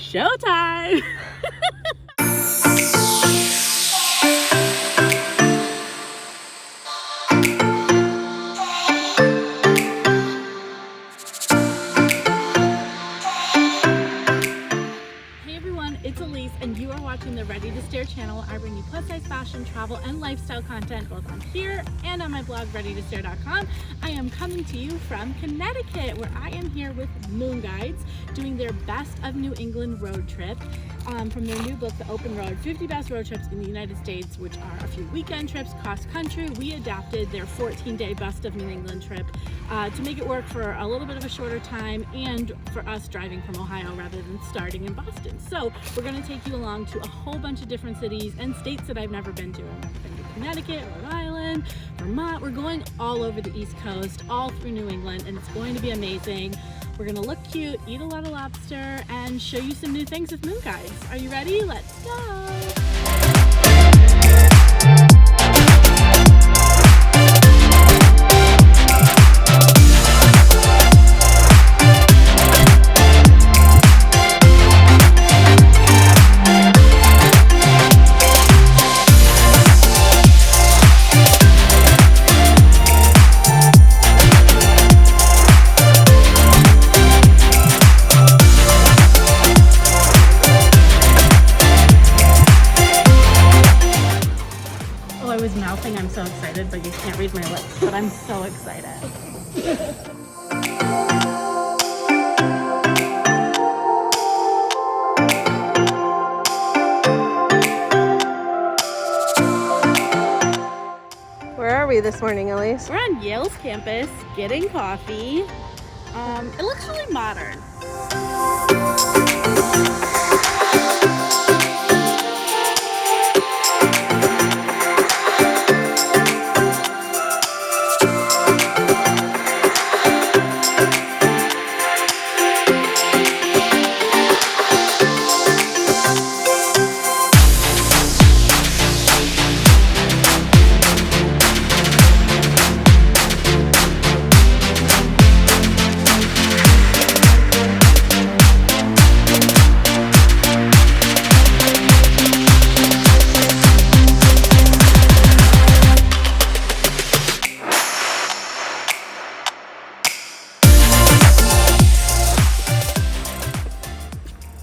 showtime! And you are watching the Ready to Stare channel. I bring you plus size fashion, travel, and lifestyle content both on here and on my blog, readytostare.com. I am coming to you from Connecticut, where I am here with Moon Guides doing their Best of New England road trip from their new book, The Open Road, 50 Best Road Trips in the United States, which are a few weekend trips cross country. We adapted their 14-day Best of New England trip to make it work for a little bit of a shorter time and for us driving from Ohio rather than starting in Boston. So we're going to take you along to a whole bunch of different cities and states that I've never been to. I've never been to Connecticut, Rhode Island, Vermont. We're going all over the East Coast, all through New England, and it's going to be amazing. We're going to look cute, eat a lot of lobster, and show you some new things with Moon Guides. Are you ready? Let's go! I'm so excited, but you can't read my lips, but I'm so excited. Where are we this morning, Elise? We're on Yale's campus getting coffee. It looks really modern.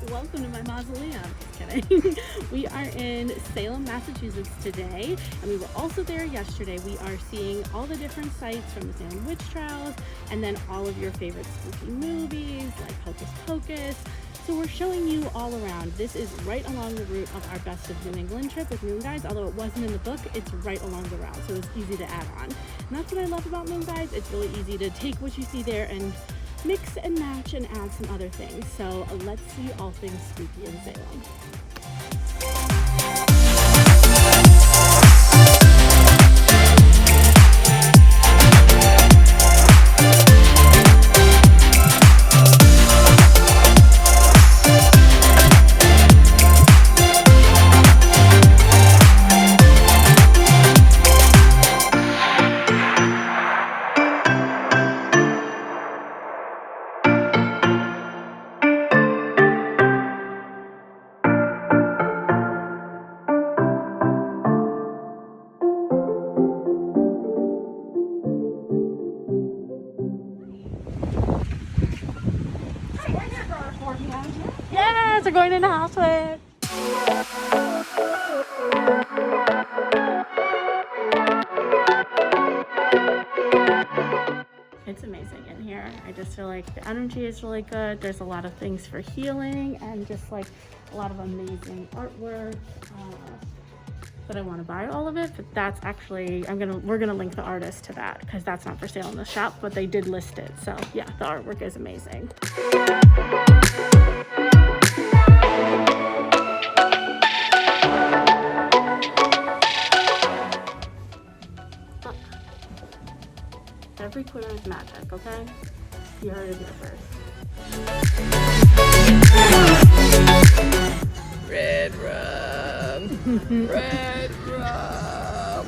Welcome to my mausoleum. Just kidding. We are in Salem, Massachusetts today, and we were also there yesterday. We are seeing all the different sites from the Salem Witch Trials, and then all of your favorite spooky movies like Hocus Pocus. So we're showing you all around. This is right along the route of our Best of New England trip with Moon Guides. Although it wasn't in the book, it's right along the route, so it's easy to add on. And that's what I love about Moon Guides. It's really easy to take what you see there and mix and match and add some other things. So let's see all things spooky in Salem. Yes, we're going into Haus. It's amazing in here. I just feel like the energy is really good. There's a lot of things for healing and just like a lot of amazing artwork. But I want to buy all of it, but that's actually, we're gonna link the artist to that because that's not for sale in the shop, but they did list it. So yeah, the artwork is amazing. Look. Every corner is magic, okay? You heard it here first. Red rum. Red rum.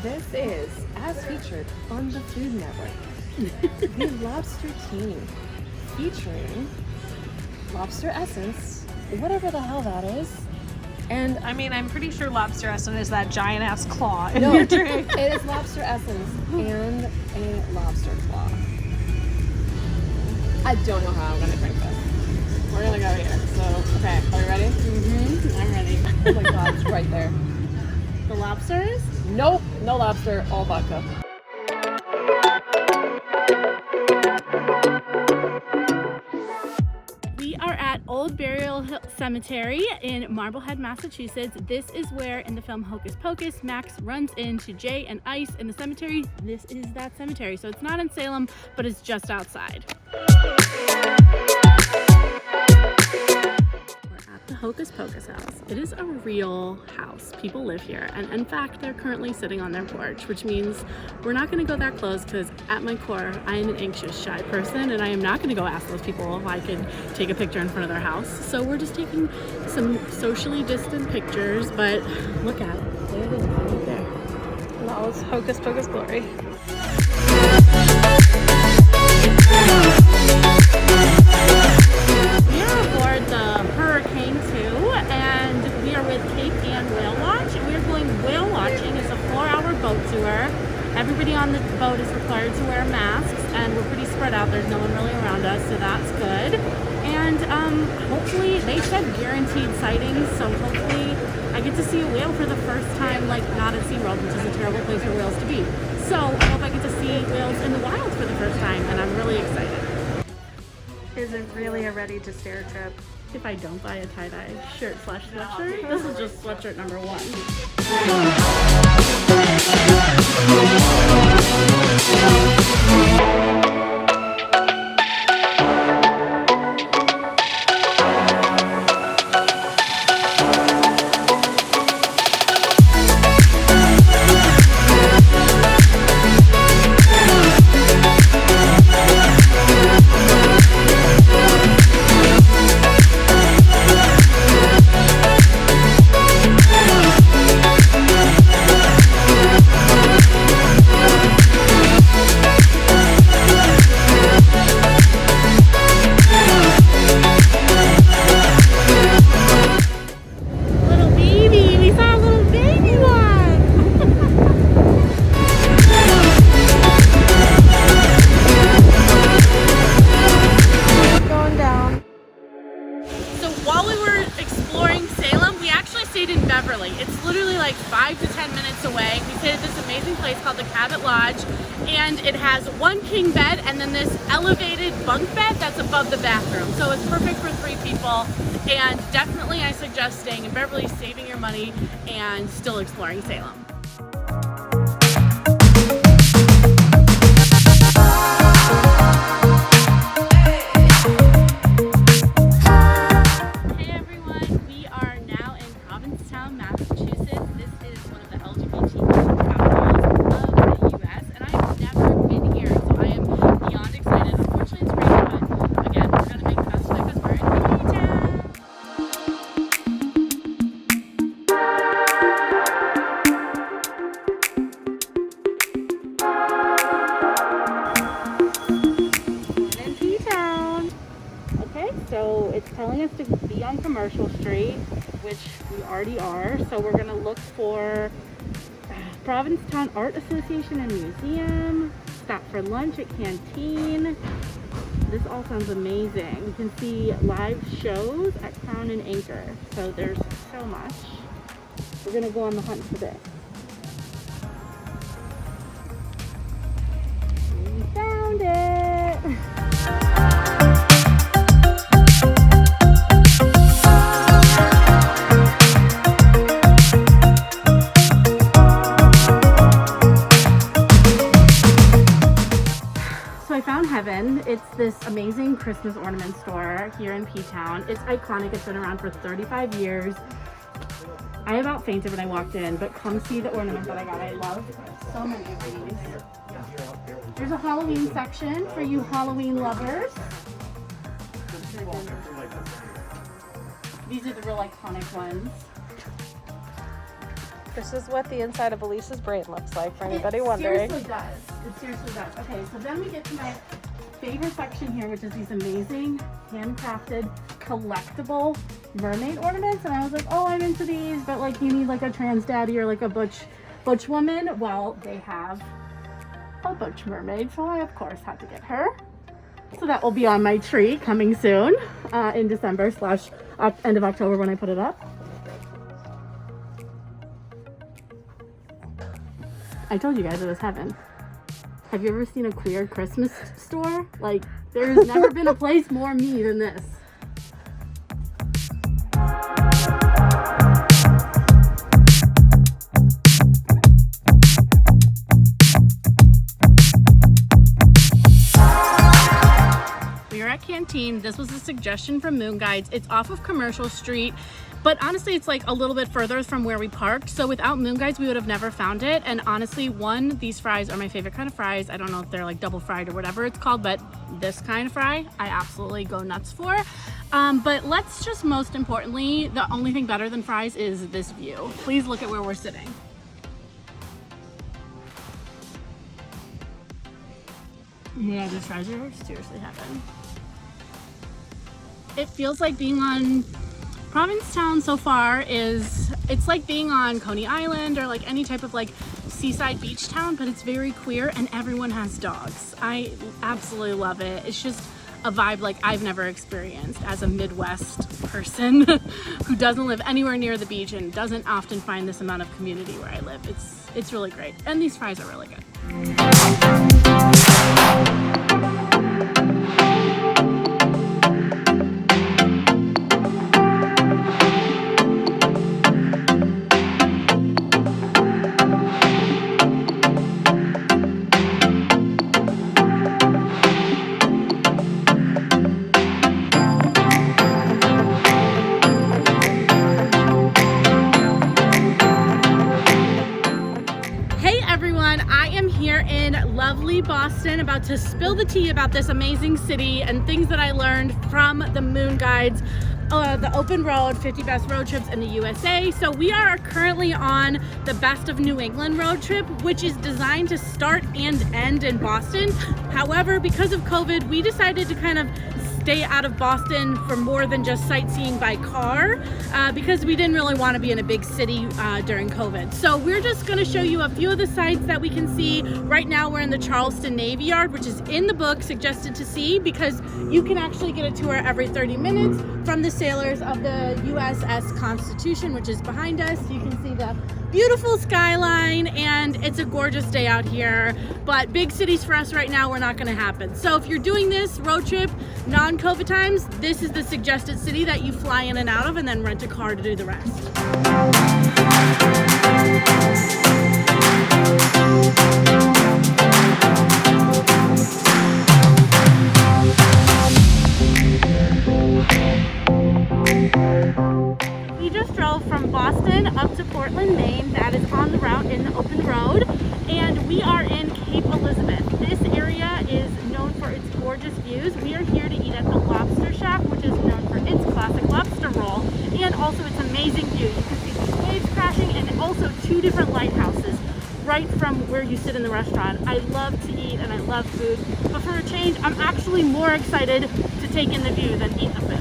This is, as featured on the Food Network, the Lobster Team, featuring lobster essence whatever the hell that is. And I mean, I'm pretty sure lobster essence is that giant ass claw in no, your drink. it is lobster essence and a lobster claw. I don't know how I'm gonna drink this. We're gonna go here. So, okay, are you ready? Mm-hmm. I'm ready. Oh my god, it's right there. The lobsters? Nope, no lobster, all vodka. We are at Old Burial Cemetery in Marblehead, Massachusetts. This is where, in the film Hocus Pocus, Max runs into Jay and Ice in the cemetery. This is that cemetery. So it's not in Salem, but it's just outside. We're at the Hocus Pocus house. It is a real house. People live here. And in fact, they're currently sitting on their porch, which means we're not going to go that close because at my core, I am an anxious, shy person, and I am not going to go ask those people if I could take a picture in front of their house. So we're just taking some socially distant pictures, but look at it. There it is, right there. That was Hocus Pocus glory. We are aboard the Hurricane 2, and we are with Cape Ann Whale Watch, and we are going whale watching. It's a 4-hour boat tour. Everybody on the boat is required to wear masks, and we're pretty spread out. There's no one really around us, so that's good. And hopefully, they said guaranteed sightings, so hopefully I get to see a whale for the first time, like not at SeaWorld, which is a terrible place for whales to be. So I hope I get to see whales in the wild for the first time, and I'm really excited. Is it really a ready to stare trip? If I don't buy a tie-dye shirt / sweatshirt, this is just sweatshirt number 1. It's literally like 5 to 10 minutes away. We stayed at this amazing place called the Cabot Lodge, and it has 1 king bed and then this elevated bunk bed that's above the bathroom. So it's perfect for 3 people, and definitely I suggest staying in Beverly, saving your money, and still exploring Salem. Provincetown, Massachusetts. This is one of the LGBT capitals of the US, and I have never been here, so I am beyond excited. Unfortunately, it's raining, but again, we're going to make the best of it because we're in P-Town. We're in P-Town. Okay, so it's telling us to be on Commercial Street, which we already are. So we're gonna look for Provincetown Art Association and Museum, stop for lunch at Canteen. This all sounds amazing. We can see live shows at Crown and Anchor. So there's so much. We're gonna go on the hunt for this. We found it! Heaven. It's this amazing Christmas ornament store here in P-Town. It's iconic. It's been around for 35 years. I about fainted when I walked in, but come see the ornament that I got. I love so many of these. There's a Halloween section for you Halloween lovers. These are the real iconic ones. This is what the inside of Elise's brain looks like for anybody wondering. It seriously does. It seriously does. Okay, so then we get to my favorite section here, which is these amazing handcrafted collectible mermaid ornaments, and I was like, oh, I'm into these, but like you need like a trans daddy or like a butch woman. Well, they have a butch mermaid, so I of course had to get her. So that will be on my tree coming soon in December / end of October when I put it up. I told you guys it was heaven. Have you ever seen a queer Christmas store? Like, there's never been a place more me than this. Canteen. This was a suggestion from Moon Guides. It's off of Commercial Street, but honestly it's like a little bit further from where we parked, so without Moon Guides we would have never found it. And honestly, these fries are my favorite kind of fries. I don't know if they're like double fried or whatever it's called, but this kind of fry I absolutely go nuts for. But let's just, most importantly, the only thing better than fries is this view. Please look at where we're sitting. Yeah, this fries are seriously heaven. It feels like being on Provincetown so far it's like being on Coney Island or like any type of like seaside beach town, but it's very queer and everyone has dogs. I absolutely love it. It's just a vibe like I've never experienced as a Midwest person who doesn't live anywhere near the beach and doesn't often find this amount of community where I live. It's really great. And these fries are really good. Boston, about to spill the tea about this amazing city and things that I learned from the Moon Guides, the open road 50 best road trips in the USA. So we are currently on the Best of New England road trip, which is designed to start and end in Boston. However, because of COVID, we decided to kind of stay out of Boston for more than just sightseeing by car because we didn't really want to be in a big city during COVID. So we're just going to show you a few of the sites that we can see. Right now we're in the Charleston Navy Yard, which is in the book Suggested to See, because you can actually get a tour every 30 minutes from the sailors of the USS Constitution, which is behind us. You can see the beautiful skyline, and it's a gorgeous day out here, but big cities for us right now were not going to happen. So if you're doing this road trip non-COVID times, this is the suggested city that you fly in and out of and then rent a car to do the rest. We just drove from Boston up to Portland, Maine. That is on the route in the open road, and we are in Cape Elizabeth. This area is known for its gorgeous views. We are here to eat at the Lobster Shack, which is known for its classic lobster roll and also its amazing view. You can see the waves crashing and also 2 different lighthouses right from where you sit in the restaurant. I love to eat and I love food, but for a change, I'm actually more excited to take in the view than eat the food.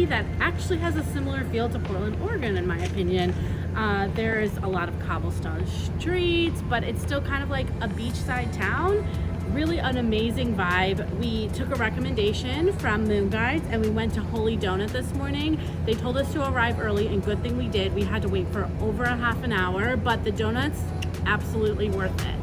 That actually has a similar feel to Portland, Oregon, in my opinion. There's a lot of cobblestone streets, but it's still kind of like a beachside town. Really an amazing vibe. We took a recommendation from Moon Guides and we went to Holy Donut this morning. They told us to arrive early, and good thing we did. We had to wait for over a half an hour, but the donuts, absolutely worth it.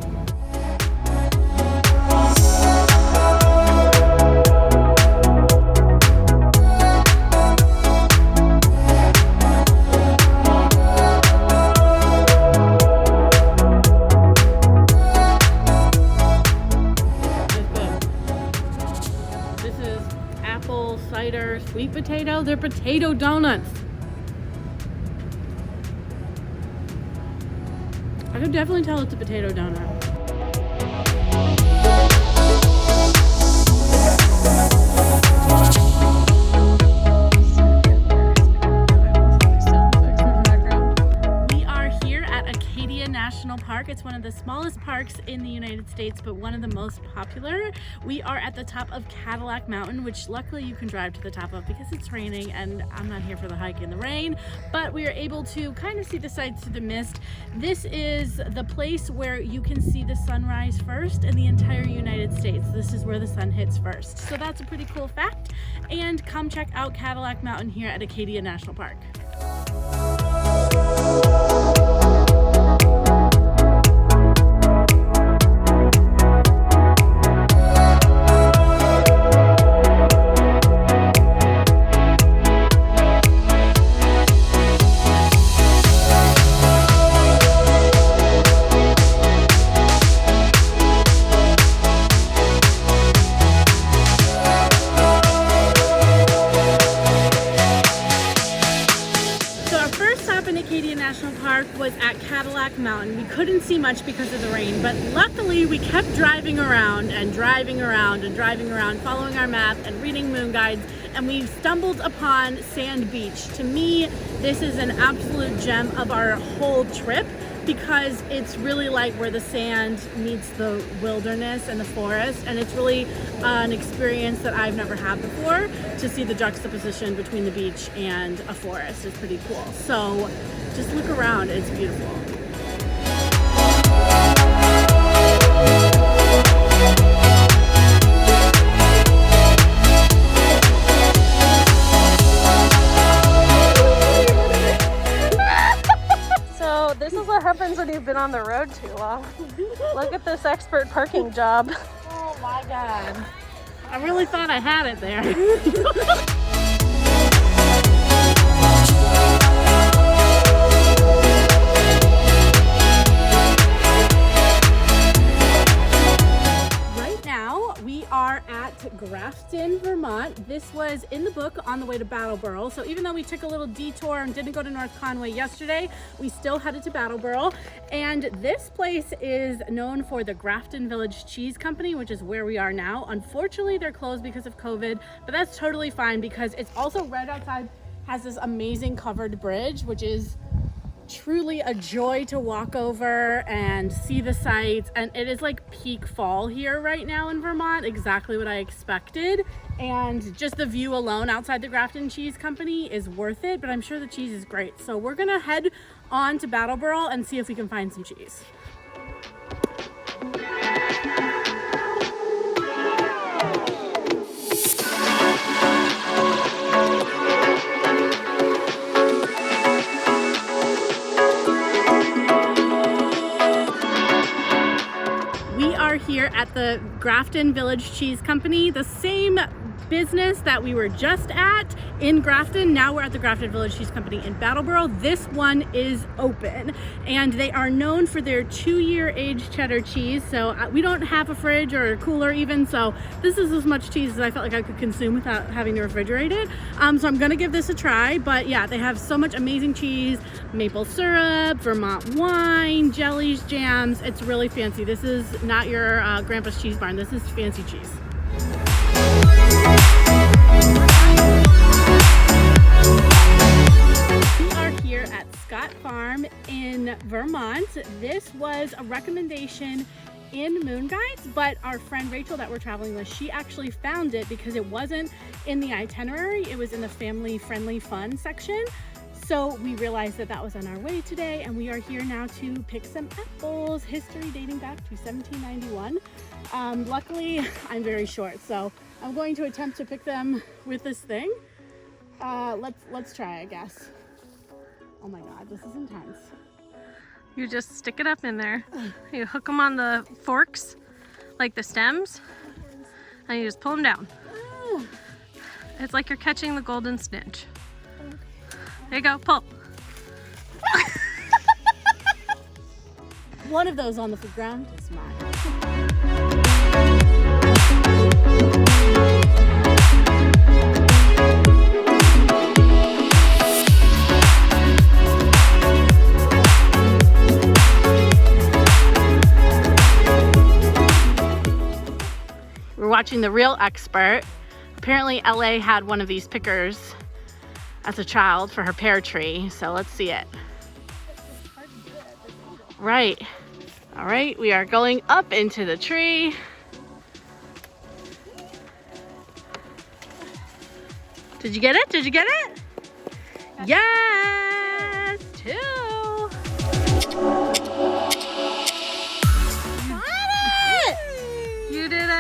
Sweet potato, they're potato donuts. I could definitely tell it's a potato donut. National Park. It's one of the smallest parks in the United States, but one of the most popular. We are at the top of Cadillac Mountain, which luckily you can drive to the top of because it's raining and I'm not here for the hike in the rain, but we are able to kind of see the sights through the mist. This is the place where you can see the sunrise first in the entire United States. This is where the sun hits first. So that's a pretty cool fact. And come check out Cadillac Mountain here at Acadia National Park. Was at Cadillac Mountain. We couldn't see much because of the rain, but luckily we kept driving around and driving around and driving around, following our map and reading moon guides, and we stumbled upon Sand Beach. To me, this is an absolute gem of our whole trip because it's really like where the sand meets the wilderness and the forest, and it's really an experience that I've never had before. To see the juxtaposition between the beach and a forest is pretty cool. So just look around, it's beautiful. So this is what happens when you've been on the road too long. Look at this expert parking job. Oh my God. I really thought I had it there. Grafton, Vermont. This was in the book on the way to Brattleboro. So even though we took a little detour and didn't go to North Conway yesterday, we still headed to Brattleboro. And this place is known for the Grafton Village Cheese Company, which is where we are now. Unfortunately, they're closed because of COVID, but that's totally fine because it's also right outside, has this amazing covered bridge, which is truly a joy to walk over and see the sights. And it is like peak fall here right now in Vermont, exactly what I expected. And just the view alone outside the Grafton Cheese Company is worth it, but I'm sure the cheese is great. So we're gonna head on to Brattleboro and see if we can find some cheese. Here at the Grafton Village Cheese Company, the same business that we were just at in Grafton. Now we're at the Grafton Village Cheese Company in Brattleboro. This one is open and they are known for their 2-year aged cheddar cheese. So we don't have a fridge or a cooler even, so this is as much cheese as I felt like I could consume without having to refrigerate it. So I'm gonna give this a try, but yeah, they have so much amazing cheese, maple syrup, Vermont wine, jellies, jams. It's really fancy. This is not your grandpa's cheese barn. This is fancy cheese. We are here at Scott Farm in Vermont. This was a recommendation in Moon Guides, but our friend Rachel that we're traveling with, she actually found it because it wasn't in the itinerary. It was in the family friendly fun section. So we realized that that was on our way today, and we are here now to pick some apples, history dating back to 1791. Luckily, I'm very short, so I'm going to attempt to pick them with this thing. Let's try, I guess. Oh my God, this is intense. You just stick it up in there. You hook them on the forks, like the stems, and you just pull them down. It's like you're catching the golden snitch. There you go, pull. One of those on the ground is mine. watching The Real Expert. Apparently LA had one of these pickers as a child for her pear tree, so let's see it. Right. All right, we are going up into the tree. Did you get it? Did you get it? Yes, 2. Got it! You did it!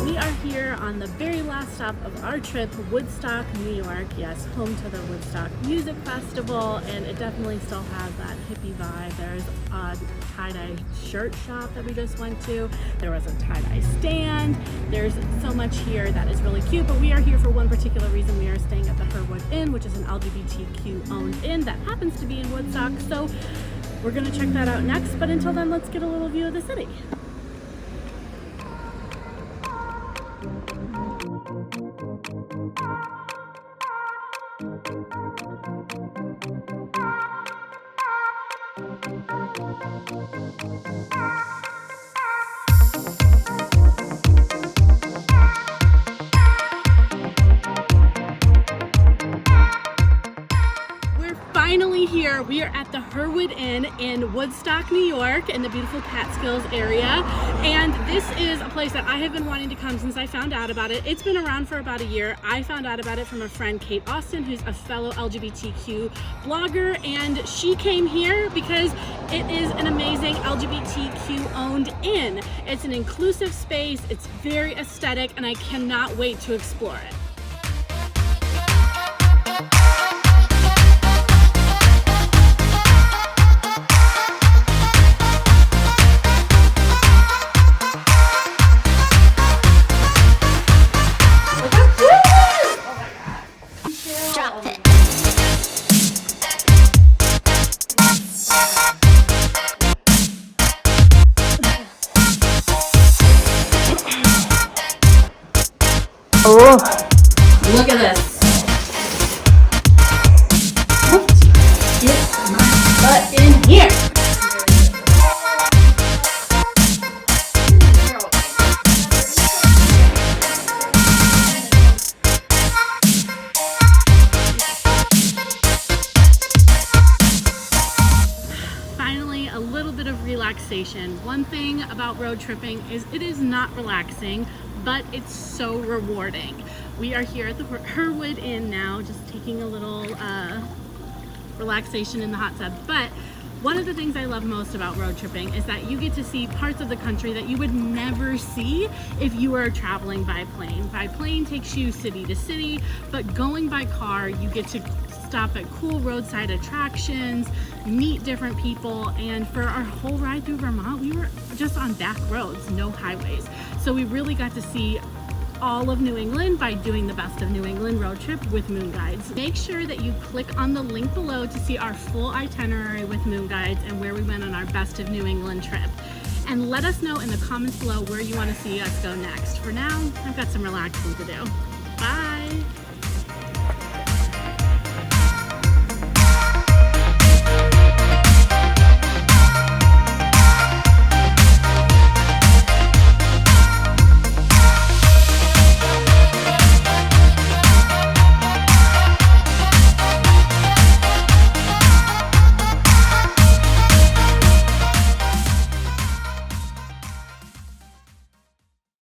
We are here on the very last stop of our trip, Woodstock, New York. Yes, home to the Woodstock Music Festival, and it definitely still has that hippie vibe. There's a tie-dye shirt shop that we just went to. There was a tie-dye stand. There's so much here that is really cute, but we are here for one particular reason. We are staying at the Herwood Inn, which is an LGBTQ owned inn that happens to be in Woodstock. So we're gonna check that out next, but until then, let's get a little view of the city. Finally here, we are at the Herwood Inn in Woodstock, New York, in the beautiful Catskills area. And this is a place that I have been wanting to come since I found out about it. It's been around for about a year. I found out about it from a friend, Kate Austin, who's a fellow LGBTQ blogger, and she came here because it is an amazing LGBTQ owned inn. It's an inclusive space, it's very aesthetic, and I cannot wait to explore it. Oh, look at this. Get my butt in here. Finally, a little bit of relaxation. One thing about road tripping is it is not relaxing, but it's so rewarding. We are here at the Herwood Inn now, just taking a little relaxation in the hot tub. But one of the things I love most about road tripping is that you get to see parts of the country that you would never see if you were traveling by plane. By plane takes you city to city, but going by car, you get to stop at cool roadside attractions, meet different people, and for our whole ride through Vermont, we were just on back roads, no highways. So we really got to see all of New England by doing the Best of New England road trip with Moon Guides. Make sure that you click on the link below to see our full itinerary with Moon Guides and where we went on our Best of New England trip. And let us know in the comments below where you want to see us go next. For now, I've got some relaxing to do.